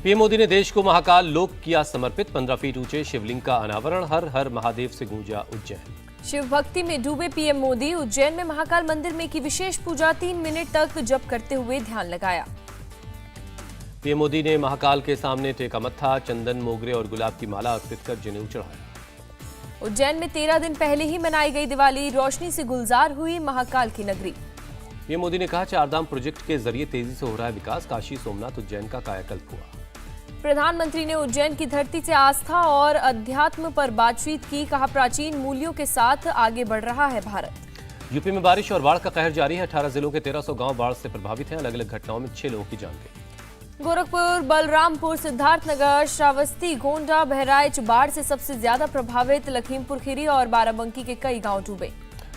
PM Modi ने देश को महाकाल लोक किया समर्पित। 15 फीट ऊंचे शिवलिंग का अनावरण। हर हर महादेव से गूंजा उज्जैन। शिव भक्ति में डूबे पीएम मोदी। उज्जैन में महाकाल मंदिर में की विशेष पूजा। 3 मिनट तक जप करते हुए ध्यान लगाया। पीएम मोदी ने महाकाल के सामने टेका मत्था। चंदन, मोगरे और गुलाब की माला अर्पित कर जनेऊ चढ़ाया। उज्जैन में 13 दिन पहले ही मनाई गई दिवाली। रोशनी से गुलजार हुई महाकाल की नगरी। पीएम मोदी ने कहा, चारधाम प्रोजेक्ट के जरिए तेजी से हो रहा है विकास। काशी, सोमनाथ, उज्जैन का कायाकल्प हुआ। प्रधानमंत्री ने उज्जैन की धरती से आस्था और अध्यात्म पर बातचीत की। कहा, प्राचीन मूल्यों के साथ आगे बढ़ रहा है भारत। यूपी में बारिश और बाढ़ का कहर जारी है। 18 जिलों के 1300 गांव बाढ़ से प्रभावित हैं। अलग अलग घटनाओं में 6 लोगों की जान गई। गोरखपुर, बलरामपुर, सिद्धार्थनगर, श्रावस्ती, गोंडा, बहराइच बाढ़ से सबसे ज्यादा प्रभावित। लखीमपुर खीरी और बाराबंकी के कई गांव डूबे।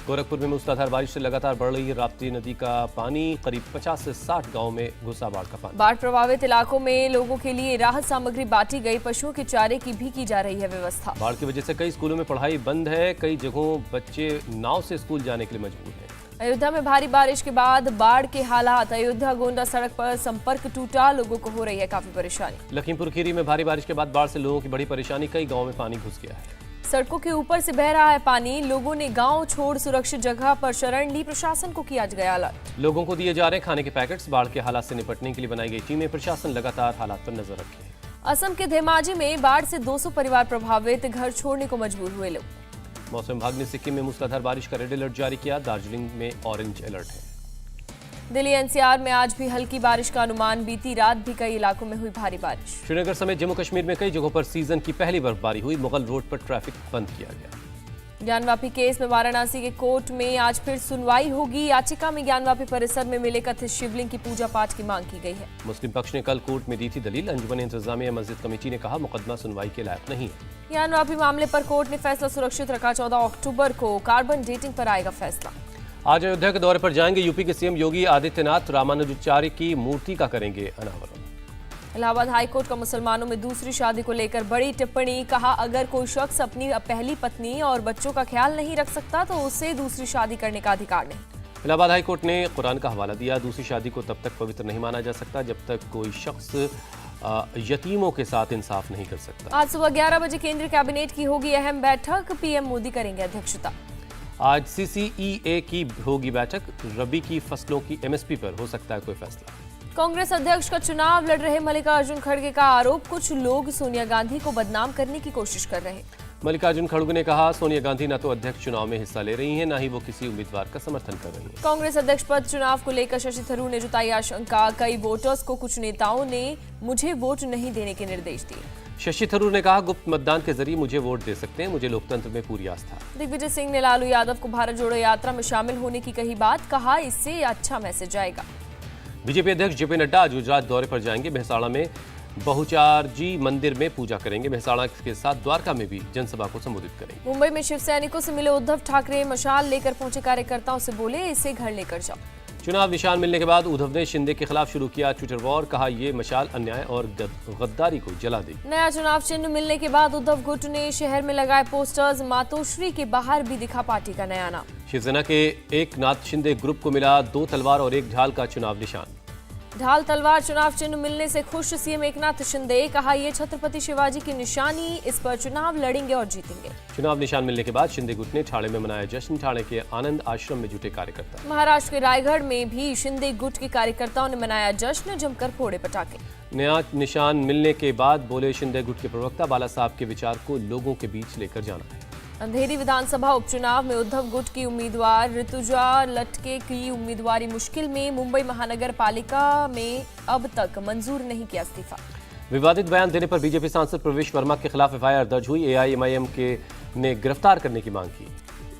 गोरखपुर में मूसलाधार बारिश से लगातार बढ़ रही राप्ती नदी का पानी। करीब 50 से 60 गांव में घुसा बाढ़ का पानी। बाढ़ प्रभावित इलाकों में लोगों के लिए राहत सामग्री बांटी गई। पशुओं के चारे की भी की जा रही है व्यवस्था। बाढ़ की वजह से कई स्कूलों में पढ़ाई बंद है। कई जगहों बच्चे नाव से स्कूल जाने के लिए मजबूर हैं। अयोध्या में भारी बारिश के बाद बाढ़ के हालात। अयोध्या गोंडा सड़क पर संपर्क टूटा। लोगों को हो रही है काफी परेशानी। लखीमपुर खीरी में भारी बारिश के बाद बाढ़ से लोगों की बड़ी परेशानी। कई गाँव में पानी घुस गया है। सड़कों के ऊपर से बह रहा है पानी। लोगों ने गांव छोड़ सुरक्षित जगह पर शरण ली। प्रशासन को किया गया अलर्ट। लोगों को दिए जा रहे खाने के पैकेट्स। बाढ़ के हालात से निपटने के लिए बनाई गई टीमें। प्रशासन लगातार हालात पर नजर रखे। असम के धेमाजी में बाढ़ से 200 परिवार प्रभावित। घर छोड़ने को मजबूर हुए लोग। मौसम विभाग ने सिक्किम में मूसलाधार बारिश का रेड अलर्ट जारी किया। दार्जिलिंग में ऑरेंज अलर्ट है। दिल्ली एनसीआर में आज भी हल्की बारिश का अनुमान। बीती रात भी कई इलाकों में हुई भारी बारिश। श्रीनगर समेत जम्मू कश्मीर में कई जगहों पर सीजन की पहली बर्फबारी हुई। मुगल रोड पर ट्रैफिक बंद किया गया। ज्ञानवापी केस में वाराणसी के कोर्ट में आज फिर सुनवाई होगी। याचिका में ज्ञानवापी परिसर में मिले कथित शिवलिंग की पूजा पाठ की मांग की गई है। मुस्लिम पक्ष ने कल कोर्ट में दी थी दलील। अंजुमन इंतजामिया मस्जिद कमेटी ने कहा, मुकदमा सुनवाई के लायक नहीं है। ज्ञानवापी मामले पर कोर्ट ने फैसला सुरक्षित रखा। 14 अक्टूबर को कार्बन डेटिंग पर आएगा फैसला। आज अयोध्या के दौरे पर जाएंगे यूपी के सीएम योगी आदित्यनाथ। रामानुजाचार्य की मूर्ति का करेंगे अनावरण। इलाहाबाद हाईकोर्ट का मुसलमानों में दूसरी शादी को लेकर बड़ी टिप्पणी। कहा, अगर कोई शख्स अपनी पहली पत्नी और बच्चों का ख्याल नहीं रख सकता तो उसे दूसरी शादी करने का अधिकार नहीं। इलाहाबाद हाईकोर्ट ने कुरान का हवाला दिया। दूसरी शादी को तब तक पवित्र नहीं माना जा सकता जब तक कोई शख्स यतीमों के साथ इंसाफ नहीं कर सकता। आज सुबह 11 बजे केंद्रीय कैबिनेट की होगी अहम बैठक। पीएम मोदी करेंगे अध्यक्षता। आज सीसीईए की होगी बैठक। रबी की फसलों की एमएसपी पर हो सकता है कोई फैसला। कांग्रेस अध्यक्ष का चुनाव लड़ रहे मल्लिकार्जुन खड़गे का आरोप। कुछ लोग सोनिया गांधी को बदनाम करने की कोशिश कर रहे। मल्लिकार्जुन खड़गे ने कहा, सोनिया गांधी न तो अध्यक्ष चुनाव में हिस्सा ले रही हैं, न ही वो किसी उम्मीदवार का समर्थन कर रही हैं। कांग्रेस अध्यक्ष पद चुनाव को लेकर शशि थरूर ने जताई आशंका। कई वोटर्स को कुछ नेताओं ने मुझे वोट नहीं देने के निर्देश दिए। शशि थरूर ने कहा, गुप्त मतदान के जरिए मुझे वोट दे सकते हैं। मुझे लोकतंत्र में पूरी आस्था। दिग्विजय सिंह ने लालू यादव को भारत जोड़ो यात्रा में शामिल होने की कही बात। कहा, इससे अच्छा मैसेज आएगा। बीजेपी अध्यक्ष जेपी नड्डा आज गुजरात दौरे पर जाएंगे। मेहसाणा में बहुचारजी मंदिर में पूजा करेंगे। मेहसाणा के साथ द्वारका में भी जनसभा को संबोधित करेंगे। मुंबई में शिव सैनिकों से मिले उद्धव ठाकरे। मशाल लेकर पहुंचे कार्यकर्ताओं से बोले, इसे घर लेकर जाओ। चुनाव निशान मिलने के बाद उद्धव ने शिंदे के खिलाफ शुरू किया ट्विटर वॉर। कहा, ये मशाल अन्याय और गद्दारी को जला देगी। नया चुनाव चिन्ह मिलने के बाद उद्धव गुट ने शहर में लगाए पोस्टर्स। मातोश्री के बाहर भी दिखा पार्टी का नया नाम। शिवसेना के एक नाथ शिंदे ग्रुप को मिला 2 तलवार और 1 ढाल का चुनाव निशान। ढाल तलवार चुनाव चिन्ह मिलने से खुश सीएम एकनाथ शिंदे। कहा, ये छत्रपति शिवाजी की निशानी, इस पर चुनाव लड़ेंगे और जीतेंगे। चुनाव निशान मिलने के बाद शिंदे गुट ने ठाणे में मनाया जश्न। ठाणे के आनंद आश्रम में जुटे कार्यकर्ता। महाराष्ट्र के रायगढ़ में भी शिंदे गुट के कार्यकर्ताओं ने मनाया जश्न। जमकर फोड़े पटाखे। नया निशान मिलने के बाद बोले शिंदे गुट के प्रवक्ता, बाला साहब के विचार को लोगों के बीच लेकर जाना है। अंधेरी विधानसभा उपचुनाव में उद्धव गुट की उम्मीदवार ऋतुजा लटके की उम्मीदवारी मुश्किल में। मुंबई महानगर पालिका में अब तक मंजूर नहीं किया इस्तीफा। विवादित बयान देने पर बीजेपी सांसद प्रवेश वर्मा के खिलाफ एफआईआर दर्ज हुई। एआईएमआईएम के ने गिरफ्तार करने की मांग की।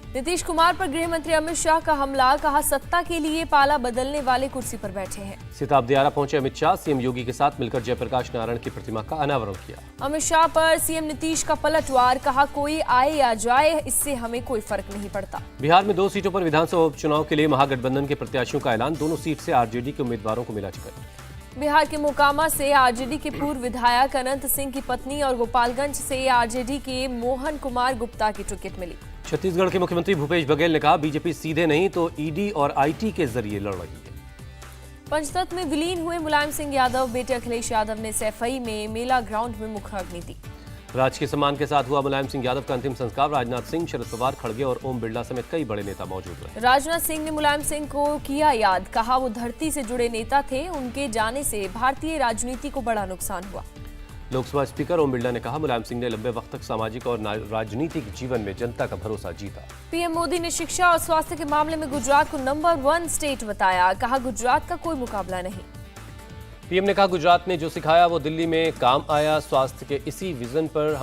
नीतीश कुमार पर गृह मंत्री अमित शाह का हमला। कहा, सत्ता के लिए पाला बदलने वाले कुर्सी पर बैठे हैं। सिताब दियारा पहुंचे अमित शाह। सीएम योगी के साथ मिलकर जयप्रकाश नारायण की प्रतिमा का अनावरण किया। अमित शाह पर सीएम नीतीश का पलटवार। कहा, कोई आए या जाए, इससे हमें कोई फर्क नहीं पड़ता। बिहार में 2 सीटों पर विधानसभा उपचुनाव के लिए महागठबंधन के प्रत्याशियों का ऐलान। दोनों सीट से आरजेडी के उम्मीदवारों को मिला टिकट। बिहार के मोकामा से आरजेडी के पूर्व विधायक अनंत सिंह की पत्नी और गोपालगंज से आरजेडी के मोहन कुमार गुप्ता की टिकट मिली। छत्तीसगढ़ के मुख्यमंत्री भूपेश बघेल ने कहा, बीजेपी सीधे नहीं तो ईडी और आईटी के जरिए लड़ रही है। पंचतत्व में विलीन हुए मुलायम सिंह यादव बेटे अखिलेश यादव ने सैफई में मेला ग्राउंड में मुखर अग्नि दी। राजकीय सम्मान के साथ हुआ मुलायम सिंह यादव का अंतिम संस्कार। राजनाथ सिंह, शरद पवार, खड़गे और ओम बिरला समेत कई बड़े नेता मौजूद रहे। राजनाथ सिंह ने मुलायम सिंह को किया याद, कहा वो धरती से जुड़े नेता थे, उनके जाने से भारतीय राजनीति को बड़ा नुकसान हुआ। लोकसभा स्पीकर ओम बिरला ने कहा मुलायम सिंह ने लंबे वक्त तक सामाजिक और राजनीतिक जीवन में जनता का भरोसा जीता। पीएम मोदी ने शिक्षा और स्वास्थ्य के मामले में गुजरात को नंबर 1 स्टेट बताया, कहा गुजरात का कोई मुकाबला नहीं। पीएम ने कहा गुजरात ने जो सिखाया वो दिल्ली में काम आया। स्वास्थ्य के इसी विजन पर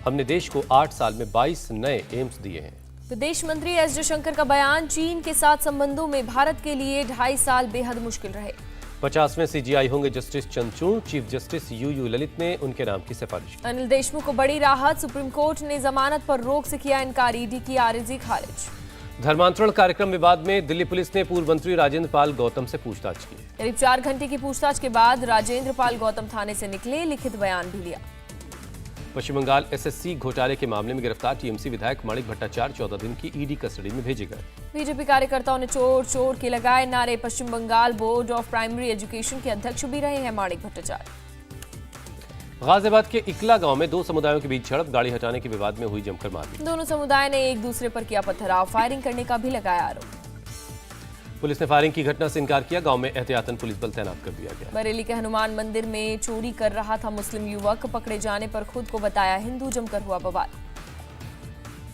हमने देश को 8 साल में 22 नए एम्स दिए हैं। विदेश मंत्री एस जयशंकर का बयान, चीन के साथ संबंधों में भारत के लिए 2.5 साल बेहद मुश्किल रहे। 50वें सीजीआई होंगे justice Chandrachud. Chief justice UU Lalit ने उनके नाम की सिफारिश की। अनिल देशमुख को बड़ी राहत, सुप्रीम कोर्ट ने जमानत पर रोक से किया इनकार, ईडी की आरजी खारिज। धर्मांतरण कार्यक्रम विवाद में दिल्ली पुलिस ने पूर्व मंत्री राजेंद्र पाल गौतम से पूछताछ की। करीब 4 घंटे की पूछताछ के बाद राजेंद्र पाल गौतम थाने से निकले, लिखित बयान भी लिया। पश्चिम बंगाल एसएससी घोटाले के मामले में गिरफ्तार टीएमसी विधायक माणिक भट्टाचार्य 14 दिन की ईडी कस्टडी में भेजे गए। बीजेपी कार्यकर्ताओं ने चोर चोर के लगाए नारे। Paschim Bangal board of primary education के अध्यक्ष भी रहे हैं माणिक भट्टाचार्य। गाजियाबाद के इकला गांव में 2 समुदायों के बीच झड़प, गाड़ी हटाने के विवाद में हुई जमकर मारपीट। दोनों समुदाय ने एक दूसरे पर किया पथराव, फायरिंग करने का भी लगाया आरोप। पुलिस ने फायरिंग की घटना से इनकार किया। गांव में एहतियातन पुलिस बल तैनात कर दिया गया। बरेली के हनुमान मंदिर में चोरी कर रहा था मुस्लिम युवक, पकड़े जाने पर खुद को बताया हिंदू, जमकर हुआ बवाल।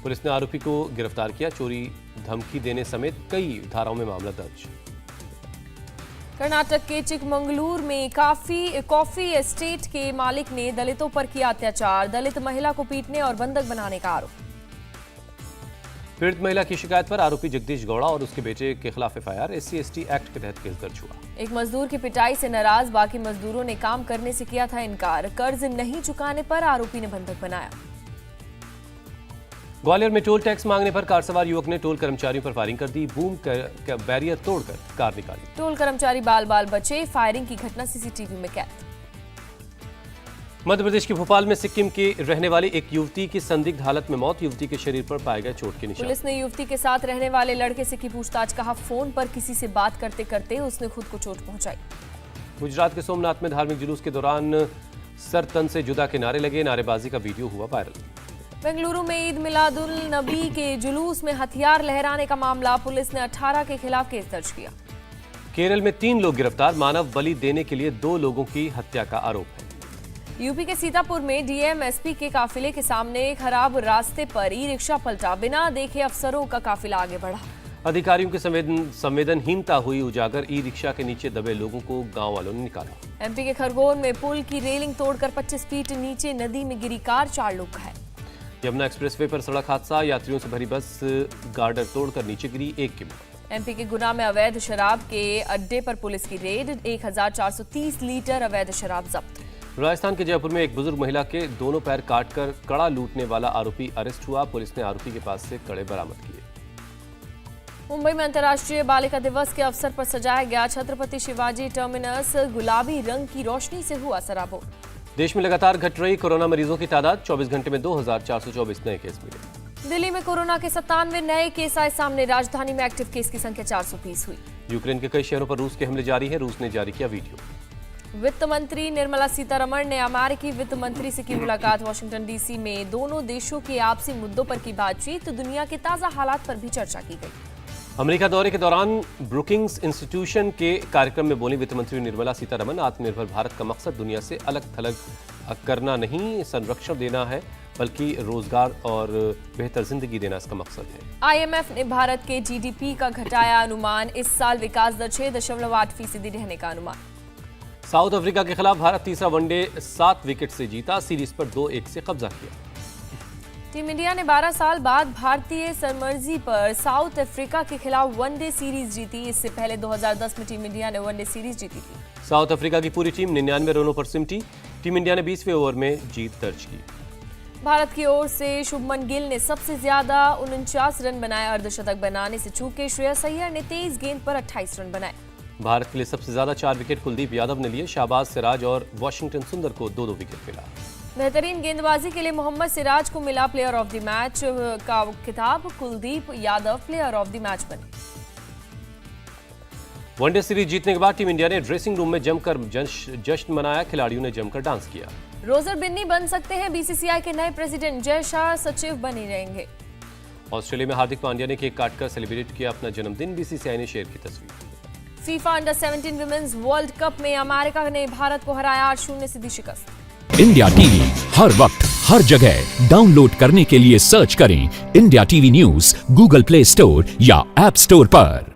पुलिस ने आरोपी को गिरफ्तार किया। चोरी, धमकी देने समेत कई धाराओं में मामला दर्ज। कर्नाटक के चिकमंगलूर में कॉफी एस्टेट के मालिक ने दलितों पर किया अत्याचार, दलित महिला को पीटने और बंधक बनाने का आरोप। पीड़ित महिला की शिकायत पर आरोपी जगदीश गौड़ा और उसके बेटे के खिलाफ एफआईआर। SC/ST एक्ट के तहत केस दर्ज हुआ। एक मजदूर की पिटाई से नाराज बाकी मजदूरों ने काम करने से किया था इनकार, कर्ज नहीं चुकाने पर आरोपी ने बंधक बनाया। ग्वालियर में टोल टैक्स मांगने पर कार सवार युवक ने टोल कर्मचारियों पर फायरिंग कर दी, बूम कर बैरियर तोड़कर कार निकाली। टोल कर्मचारी बाल बाल बचे, फायरिंग की घटना सीसीटीवी में कैद। मध्य प्रदेश के भोपाल में सिक्किम की रहने वाली एक युवती की संदिग्ध हालत में मौत, युवती के शरीर पर पाए गए चोट के निशान। पुलिस ने युवती के साथ रहने वाले लड़के से की पूछताछ, कहा फोन पर किसी से बात करते करते उसने खुद को चोट पहुंचाई। गुजरात के सोमनाथ में धार्मिक जुलूस के दौरान सर तन से जुदा के नारे लगे, नारेबाजी का वीडियो हुआ वायरल। बेंगलुरु में ईद मिलादुल नबी के जुलूस में हथियार लहराने का मामला, पुलिस ने 18 के खिलाफ केस दर्ज किया। केरल में 3 लोग गिरफ्तार, मानव बलि देने के लिए 2 लोगों की हत्या का आरोप है। यूपी के सीतापुर में डीएम एसपी के काफिले के सामने खराब रास्ते पर ई रिक्शा पलटा, बिना देखे अफसरों का काफिला आगे बढ़ा। अधिकारियों की संवेदनहीनता हुई उजागर, ई रिक्शा के नीचे दबे लोगों को गांव वालों ने निकाला। एमपी के खरगोन में पुल की रेलिंग तोड़कर 25 फीट नीचे नदी में गिरी कार, 4 लोग घायल। यमुना एक्सप्रेसवे पर सड़क हादसा, यात्रियों से भरी बस गार्डर तोड़कर नीचे गिरी, 1 की मौत। एमपी के गुना में अवैध शराब के अड्डे पर पुलिस की रेड, 1430 लीटर अवैध शराब जब्त। राजस्थान के जयपुर में एक बुजुर्ग महिला के दोनों पैर काटकर कड़ा लूटने वाला आरोपी अरेस्ट हुआ, पुलिस ने आरोपी के पास से कड़े बरामद किए। मुंबई में अंतर्राष्ट्रीय बालिका दिवस के अवसर पर सजाया गया छत्रपति शिवाजी टर्मिनस, गुलाबी रंग की रोशनी से हुआ सराबोर। देश में लगातार घट रही कोरोना मरीजों की तादाद, 24 घंटे में 2424 नए केस मिले। दिल्ली में कोरोना के 97 नए केस आए सामने, राजधानी में एक्टिव केस की संख्या 420 हुई। यूक्रेन के कई शहरों पर रूस के हमले जारी हैं, रूस ने जारी किया वीडियो। वित्त मंत्री निर्मला सीतारमण ने अमेरिकी वित्त मंत्री से की मुलाकात, वाशिंगटन डीसी में दोनों देशों के आपसी मुद्दों पर की बातचीत, दुनिया के ताजा हालात पर भी चर्चा की गई। अमेरिका दौरे के दौरान ब्रुकिंग्स इंस्टीट्यूशन के कार्यक्रम में बोली वित्त मंत्री निर्मला सीतारमण, आत्मनिर्भर भारत का मकसद दुनिया से अलग थलग करना नहीं, संरक्षण देना है, बल्कि रोजगार और बेहतर जिंदगी देना इसका मकसद है। IMF ने भारत के GDP का घटाया अनुमान, इस साल विकास दर 6.8% रहने का अनुमान। साउथ अफ्रीका के खिलाफ भारत तीसरा वनडे 7 विकेट से जीता, सीरीज पर 2-1 से कब्जा किया। टीम इंडिया ने 12 साल बाद भारतीय सरमर्जी पर साउथ अफ्रीका के खिलाफ वनडे सीरीज जीती, इससे पहले 2010 में टीम इंडिया ने वनडे सीरीज जीती थी। साउथ अफ्रीका की पूरी टीम 99 रनों पर सिमटी, टीम इंडिया ने 20वें ओवर में जीत दर्ज की। भारत की ओर से शुभमन गिल ने सबसे ज्यादा 49 रन बनाए, अर्धशतक बनाने से चूके श्रेयस अय्यर ने 23 गेंद पर 28 रन बनाए। भारत के लिए सबसे ज्यादा 4 विकेट कुलदीप यादव ने लिए, शाहबाज, सिराज और वाशिंगटन सुंदर को 2-2 विकेट मिला। बेहतरीन गेंदबाजी के लिए मोहम्मद सिराज को मिला प्लेयर ऑफ द मैच का खिताब, Kuldeep Yadav player of the match बने। वनडे सीरीज जीतने के बाद टीम इंडिया ने ड्रेसिंग रूम में जमकर जश्न मनाया। खिलाड़ियों ने जमकर डांस किया। रोजर बिन्नी बन सकते हैं बीसीसीआई के नए प्रेसिडेंट। जय शाह सचिव बने रहेंगे। ऑस्ट्रेलिया में हार्दिक पांड्या ने केक काटकर सेलिब्रेट किया अपना जन्मदिन। बीसीसीआई ने शेयर की तस्वीर। FIFA under 17 women's world cup में अमेरिका ने भारत को हराया 8-0 सीधी शिकस्त। इंडिया टीवी हर वक्त हर जगह डाउनलोड करने के लिए सर्च करें India TV news Google play store या ऐप स्टोर पर।